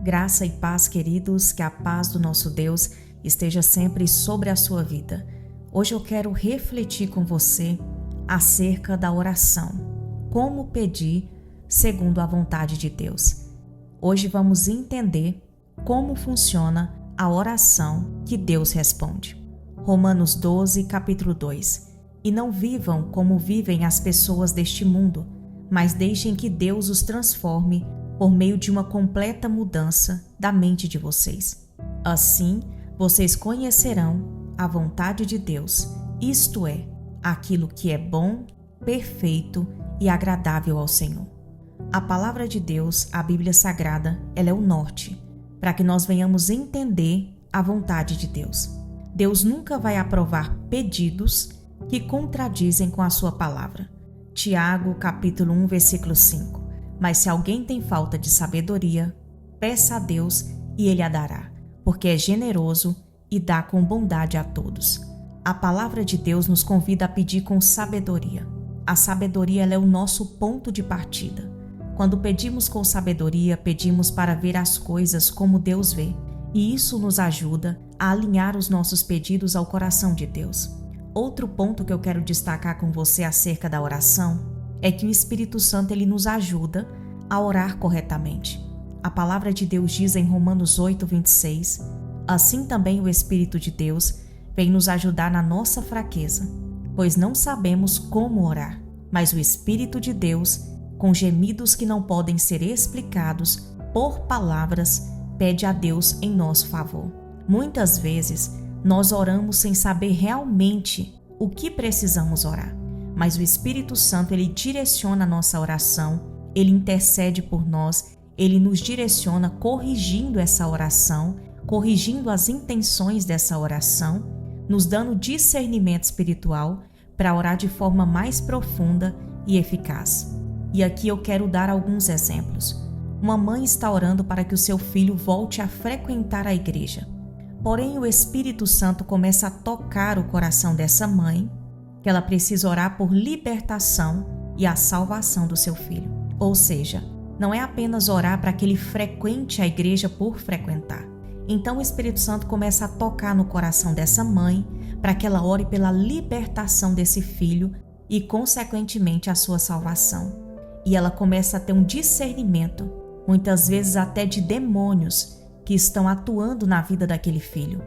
Graça e paz, queridos, que a paz do nosso Deus esteja sempre sobre a sua vida. Hoje eu quero refletir com você acerca da oração. Como pedir segundo a vontade de Deus. Hoje vamos entender como funciona a oração que Deus responde. Romanos 12, capítulo 2. E não vivam como vivem as pessoas deste mundo, mas deixem que Deus os transforme por meio de uma completa mudança da mente de vocês. Assim, vocês conhecerão a vontade de Deus, isto é, aquilo que é bom, perfeito e agradável ao Senhor. A palavra de Deus, a Bíblia Sagrada, ela é o norte, para que nós venhamos entender a vontade de Deus. Deus nunca vai aprovar pedidos que contradizem com a sua palavra. Tiago, capítulo 1, versículo 5. Mas se alguém tem falta de sabedoria, peça a Deus e Ele a dará, porque é generoso e dá com bondade a todos. A palavra de Deus nos convida a pedir com sabedoria. A sabedoria ela é o nosso ponto de partida. Quando pedimos com sabedoria, pedimos para ver as coisas como Deus vê, e isso nos ajuda a alinhar os nossos pedidos ao coração de Deus. Outro ponto que eu quero destacar com você acerca da oração é que o Espírito Santo ele nos ajuda a orar corretamente. A palavra de Deus diz em Romanos 8, 26, assim também o Espírito de Deus vem nos ajudar na nossa fraqueza, pois não sabemos como orar, mas o Espírito de Deus, com gemidos que não podem ser explicados por palavras, pede a Deus em nosso favor. Muitas vezes, nós oramos sem saber realmente o que precisamos orar. Mas o Espírito Santo, ele direciona a nossa oração, ele intercede por nós, ele nos direciona corrigindo essa oração, corrigindo as intenções dessa oração, nos dando discernimento espiritual para orar de forma mais profunda e eficaz. E aqui eu quero dar alguns exemplos. Uma mãe está orando para que o seu filho volte a frequentar a igreja. Porém, o Espírito Santo começa a tocar o coração dessa mãe, que ela precisa orar por libertação e a salvação do seu filho. Ou seja, não é apenas orar para que ele frequente a igreja por frequentar. Então o Espírito Santo começa a tocar no coração dessa mãe para que ela ore pela libertação desse filho e, consequentemente, a sua salvação. E ela começa a ter um discernimento, muitas vezes até de demônios que estão atuando na vida daquele filho.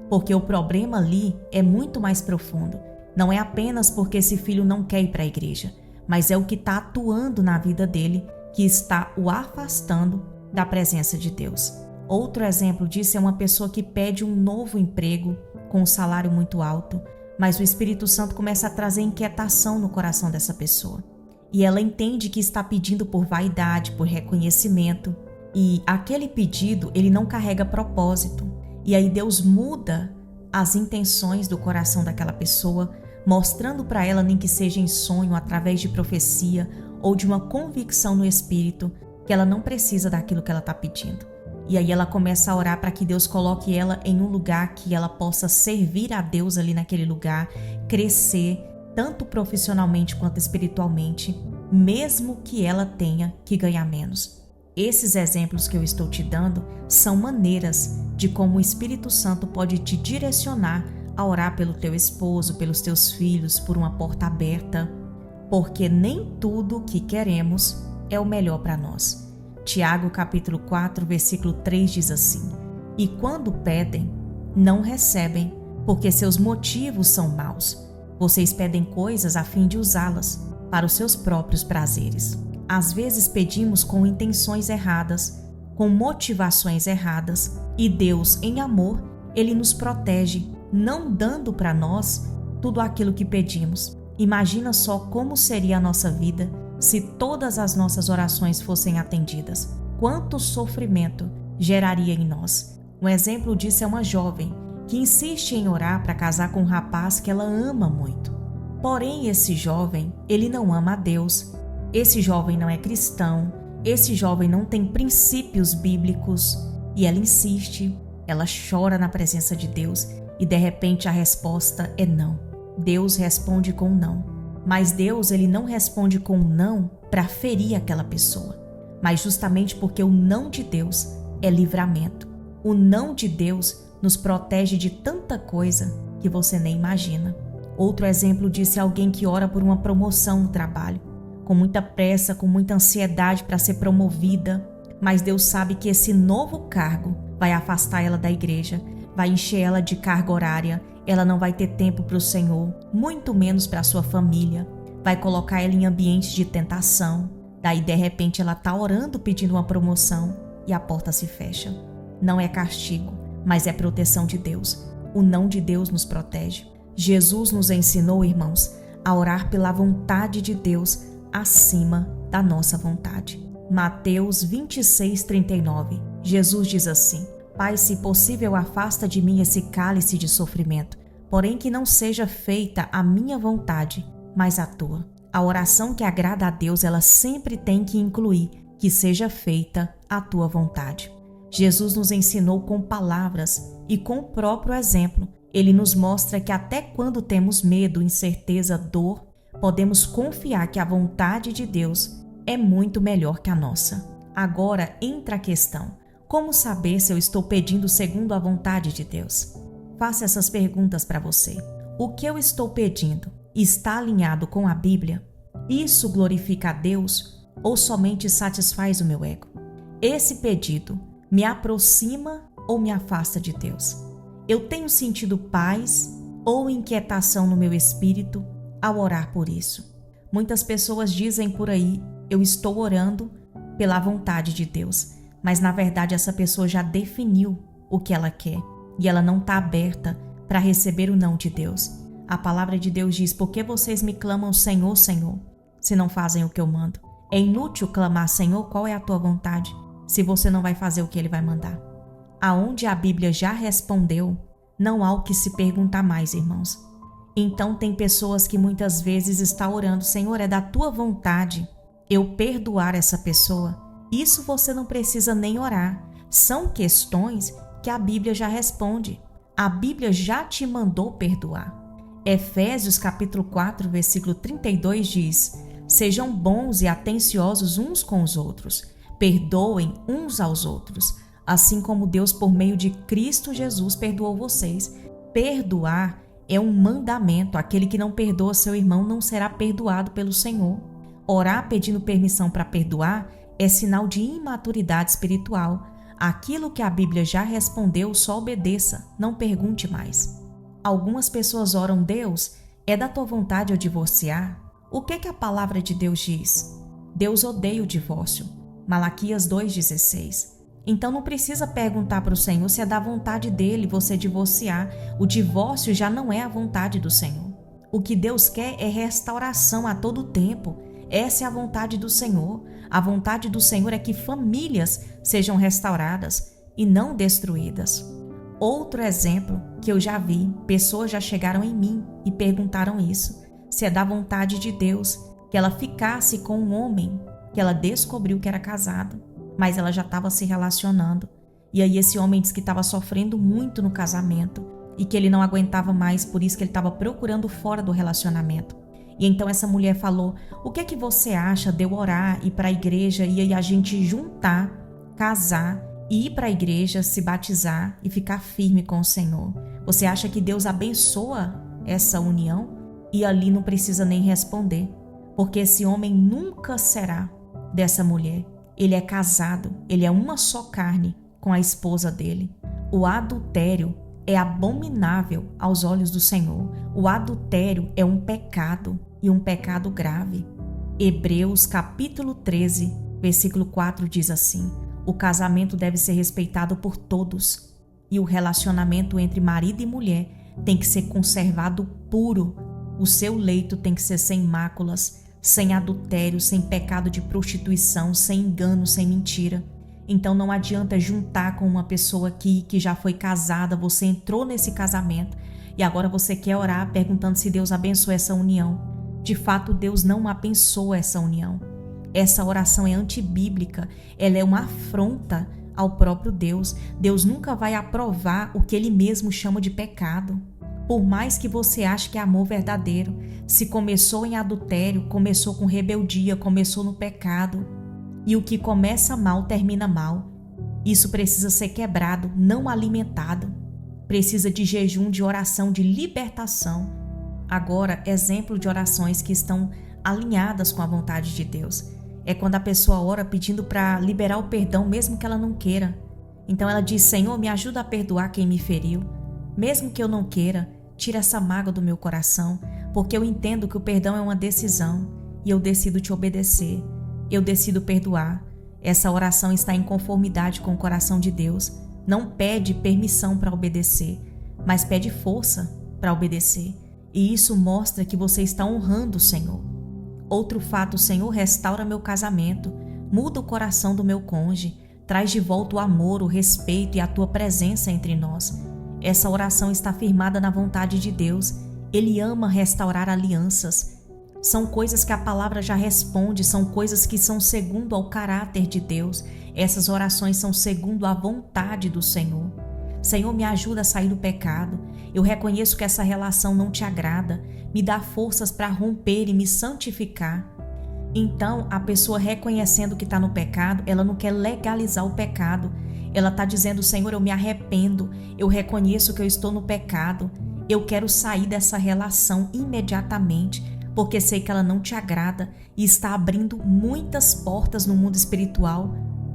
Porque o problema ali é muito mais profundo. Não é apenas porque esse filho não quer ir para a igreja, mas é o que está atuando na vida dele que está o afastando da presença de Deus. Outro exemplo disso é uma pessoa que pede um novo emprego com um salário muito alto, mas o Espírito Santo começa a trazer inquietação no coração dessa pessoa. E ela entende que está pedindo por vaidade, por reconhecimento, e aquele pedido ele não carrega propósito. E aí Deus muda as intenções do coração daquela pessoa, mostrando para ela, nem que seja em sonho, através de profecia ou de uma convicção no espírito, que ela não precisa daquilo que ela está pedindo. E aí ela começa a orar para que Deus coloque ela em um lugar que ela possa servir a Deus ali naquele lugar, crescer, tanto profissionalmente quanto espiritualmente, mesmo que ela tenha que ganhar menos. Esses exemplos que eu estou te dando são maneiras de como o Espírito Santo pode te direcionar a orar pelo teu esposo, pelos teus filhos, por uma porta aberta, porque nem tudo o que queremos é o melhor para nós. Tiago capítulo 4, versículo 3 diz assim: e quando pedem, não recebem, porque seus motivos são maus. Vocês pedem coisas a fim de usá-las para os seus próprios prazeres. Às vezes pedimos com intenções erradas, com motivações erradas, e Deus, em amor, Ele nos protege, não dando para nós tudo aquilo que pedimos. Imagina só como seria a nossa vida se todas as nossas orações fossem atendidas. Quanto sofrimento geraria em nós. Um exemplo disso é uma jovem que insiste em orar para casar com um rapaz que ela ama muito. Porém, esse jovem, ele não ama a Deus. Esse jovem não é cristão, esse jovem não tem princípios bíblicos, e ela insiste, ela chora na presença de Deus e de repente a resposta é não. Deus responde com não, mas Deus ele não responde com não para ferir aquela pessoa, mas justamente porque o não de Deus é livramento. O não de Deus nos protege de tanta coisa que você nem imagina. Outro exemplo disso é alguém que ora por uma promoção no trabalho, com muita pressa, com muita ansiedade para ser promovida, mas Deus sabe que esse novo cargo vai afastar ela da igreja, vai encher ela de carga horária, ela não vai ter tempo para o Senhor, muito menos para a sua família, vai colocar ela em ambientes de tentação. Daí, de repente, ela está orando pedindo uma promoção e a porta se fecha. Não é castigo, mas é proteção de Deus. O não de Deus nos protege. Jesus nos ensinou, irmãos, a orar pela vontade de Deus acima da nossa vontade. Mateus 26:39. Jesus diz assim: Pai, se possível, afasta de mim esse cálice de sofrimento, porém que não seja feita a minha vontade, mas a tua. A oração que agrada a Deus, ela sempre tem que incluir que seja feita a tua vontade. Jesus nos ensinou com palavras e com o próprio exemplo. Ele nos mostra que até quando temos medo, incerteza, dor, podemos confiar que a vontade de Deus é muito melhor que a nossa. Agora entra a questão: como saber se eu estou pedindo segundo a vontade de Deus? Faça essas perguntas para você. O que eu estou pedindo está alinhado com a Bíblia? Isso glorifica a Deus ou somente satisfaz o meu ego? Esse pedido me aproxima ou me afasta de Deus? Eu tenho sentido paz ou inquietação no meu espírito ao orar por isso? Muitas pessoas dizem por aí: eu estou orando pela vontade de Deus, mas na verdade essa pessoa já definiu o que ela quer e ela não está aberta para receber o não de Deus. A palavra de Deus diz: por que vocês me clamam Senhor, Senhor, se não fazem o que eu mando? É inútil clamar: Senhor, qual é a tua vontade, se você não vai fazer o que Ele vai mandar? Aonde a Bíblia já respondeu, não há o que se perguntar mais, irmãos. Então tem pessoas que muitas vezes estão orando: Senhor, é da tua vontade eu perdoar essa pessoa? Isso você não precisa nem orar. São questões que a Bíblia já responde. A Bíblia já te mandou perdoar. Efésios capítulo 4, versículo 32 diz: sejam bons e atenciosos uns com os outros, perdoem uns aos outros, assim como Deus por meio de Cristo Jesus perdoou vocês. Perdoar é um mandamento. Aquele que não perdoa seu irmão não será perdoado pelo Senhor. Orar pedindo permissão para perdoar é sinal de imaturidade espiritual. Aquilo que a Bíblia já respondeu, só obedeça, não pergunte mais. Algumas pessoas oram: Deus, é da tua vontade eu divorciar? O que a palavra de Deus diz? Deus odeia o divórcio. Malaquias 2,16. Então não precisa perguntar para o Senhor se é da vontade dele você divorciar. O divórcio já não é a vontade do Senhor. O que Deus quer é restauração a todo tempo. Essa é a vontade do Senhor. A vontade do Senhor é que famílias sejam restauradas e não destruídas. Outro exemplo que eu já vi, pessoas já chegaram em mim e perguntaram isso: se é da vontade de Deus que ela ficasse com um homem que ela descobriu que era casado, mas ela já estava se relacionando. E aí esse homem disse que estava sofrendo muito no casamento e que ele não aguentava mais, por isso que ele estava procurando fora do relacionamento. E então essa mulher falou: o que é que você acha de eu orar, ir para a igreja e aí a gente juntar, casar e ir para a igreja, se batizar e ficar firme com o Senhor? Você acha que Deus abençoa essa união? E ali não precisa nem responder, porque esse homem nunca será dessa mulher. Ele é casado, ele é uma só carne com a esposa dele. O adultério é abominável aos olhos do Senhor. O adultério é um pecado e um pecado grave. Hebreus capítulo 13, versículo 4 diz assim: o casamento deve ser respeitado por todos e o relacionamento entre marido e mulher tem que ser conservado puro. O seu leito tem que ser sem máculas, sem adultério, sem pecado de prostituição, sem engano, sem mentira. Então não adianta juntar com uma pessoa que já foi casada, você entrou nesse casamento e agora você quer orar perguntando se Deus abençoa essa união. De fato, Deus não abençoa essa união. Essa oração é antibíblica, ela é uma afronta ao próprio Deus. Deus nunca vai aprovar o que Ele mesmo chama de pecado. Por mais que você ache que é amor verdadeiro, se começou em adultério, começou com rebeldia, começou no pecado, e o que começa mal termina mal. Isso precisa ser quebrado, não alimentado. Precisa de jejum, de oração, de libertação. Agora, exemplo de orações que estão alinhadas com a vontade de Deus. É quando a pessoa ora pedindo para liberar o perdão, mesmo que ela não queira. Então ela diz: Senhor, me ajuda a perdoar quem me feriu. Mesmo que eu não queira, tira essa mágoa do meu coração, porque eu entendo que o perdão é uma decisão e eu decido te obedecer. Eu decido perdoar. Essa oração está em conformidade com o coração de Deus. Não pede permissão para obedecer, mas pede força para obedecer. E isso mostra que você está honrando o Senhor. Outro fato: Senhor, restaura meu casamento, muda o coração do meu cônjuge, traz de volta o amor, o respeito e a tua presença entre nós. Essa oração está firmada na vontade de Deus. Ele ama restaurar alianças. São coisas que a palavra já responde, são coisas que são segundo ao caráter de Deus. Essas orações são segundo a vontade do Senhor. Senhor, me ajuda a sair do pecado. Eu reconheço que essa relação não te agrada. Me dá forças para romper e me santificar. Então, a pessoa reconhecendo que está no pecado, ela não quer legalizar o pecado. Ela está dizendo: Senhor, eu me arrependo. Eu reconheço que eu estou no pecado. Eu quero sair dessa relação imediatamente, porque sei que ela não te agrada e está abrindo muitas portas no mundo espiritual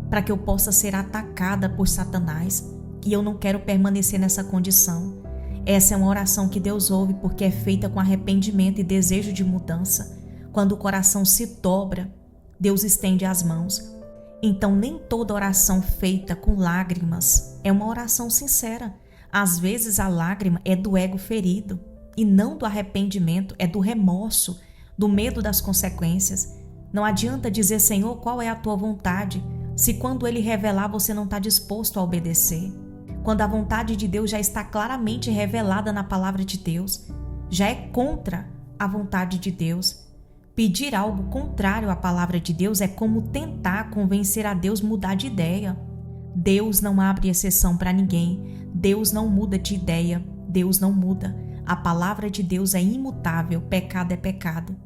para que eu possa ser atacada por Satanás. E eu não quero permanecer nessa condição. Essa é uma oração que Deus ouve porque é feita com arrependimento e desejo de mudança. Quando o coração se dobra, Deus estende as mãos. Então, nem toda oração feita com lágrimas é uma oração sincera. Às vezes a lágrima é do ego ferido e não do arrependimento, é do remorso, do medo das consequências. Não adianta dizer: Senhor, qual é a tua vontade, se quando Ele revelar você não está disposto a obedecer. Quando a vontade de Deus já está claramente revelada na palavra de Deus, já é contra a vontade de Deus. Pedir algo contrário à palavra de Deus é como tentar convencer a Deus a mudar de ideia. Deus não abre exceção para ninguém. Deus não muda de ideia. Deus não muda. A palavra de Deus é imutável. Pecado é pecado.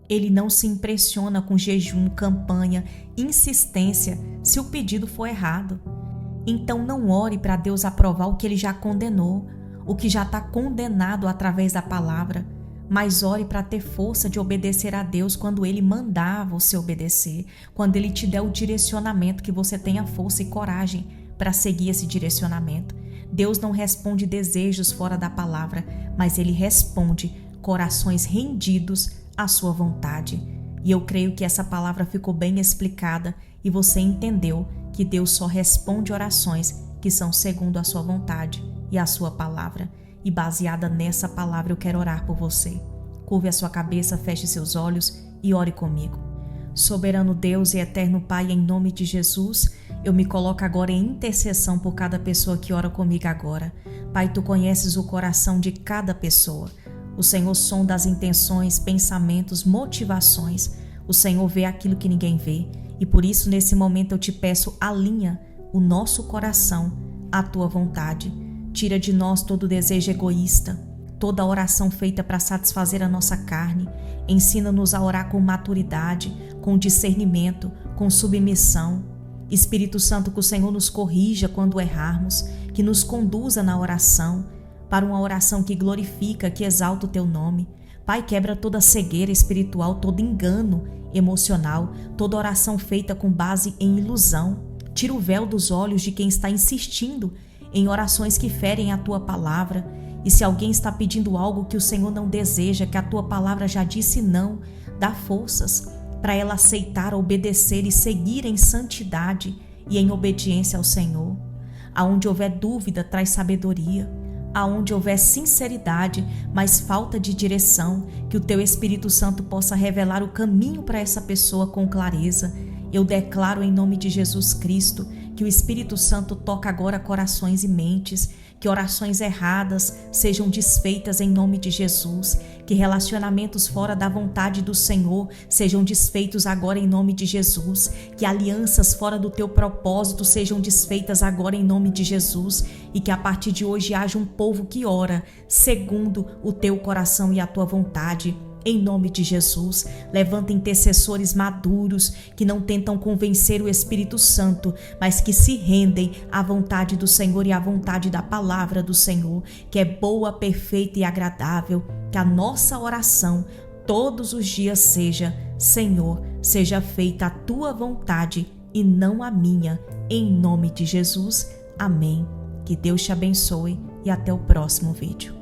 Ele não se impressiona com jejum, campanha, insistência se o pedido for errado. Então não ore para Deus aprovar o que Ele já condenou, o que já está condenado através da palavra, mas ore para ter força de obedecer a Deus quando Ele mandar você obedecer, quando Ele te der o direcionamento, que você tenha força e coragem para seguir esse direcionamento. Deus não responde desejos fora da palavra, mas Ele responde corações rendidos à sua vontade. E eu creio que essa palavra ficou bem explicada e você entendeu que Deus só responde orações que são segundo a sua vontade e a sua palavra. E baseada nessa palavra eu quero orar por você. Curve a sua cabeça, feche seus olhos e ore comigo. Soberano Deus e eterno Pai, em nome de Jesus, eu me coloco agora em intercessão por cada pessoa que ora comigo agora. Pai, Tu conheces o coração de cada pessoa. O Senhor sonda as intenções, pensamentos, motivações. O Senhor vê aquilo que ninguém vê. E por isso, nesse momento, eu te peço: alinha o nosso coração à Tua vontade. Tira de nós todo desejo egoísta, toda oração feita para satisfazer a nossa carne. Ensina-nos a orar com maturidade, com discernimento, com submissão. Espírito Santo, que o Senhor nos corrija quando errarmos, que nos conduza na oração, para uma oração que glorifica, que exalta o Teu nome. Pai, quebra toda cegueira espiritual, todo engano emocional, toda oração feita com base em ilusão. Tira o véu dos olhos de quem está insistindo em orações que ferem a Tua palavra. E se alguém está pedindo algo que o Senhor não deseja, que a Tua palavra já disse não, dá forças para ela aceitar, obedecer e seguir em santidade e em obediência ao Senhor. Aonde houver dúvida, traz sabedoria. Aonde houver sinceridade, mas falta de direção, que o Teu Espírito Santo possa revelar o caminho para essa pessoa com clareza. Eu declaro em nome de Jesus Cristo que o Espírito Santo toca agora corações e mentes, que orações erradas sejam desfeitas em nome de Jesus, que relacionamentos fora da vontade do Senhor sejam desfeitos agora em nome de Jesus, que alianças fora do Teu propósito sejam desfeitas agora em nome de Jesus, e que a partir de hoje haja um povo que ora segundo o Teu coração e a Tua vontade. Em nome de Jesus, levanta intercessores maduros que não tentam convencer o Espírito Santo, mas que se rendem à vontade do Senhor e à vontade da palavra do Senhor, que é boa, perfeita e agradável. Que a nossa oração todos os dias seja: Senhor, seja feita a tua vontade e não a minha. Em nome de Jesus. Amém. Que Deus te abençoe e até o próximo vídeo.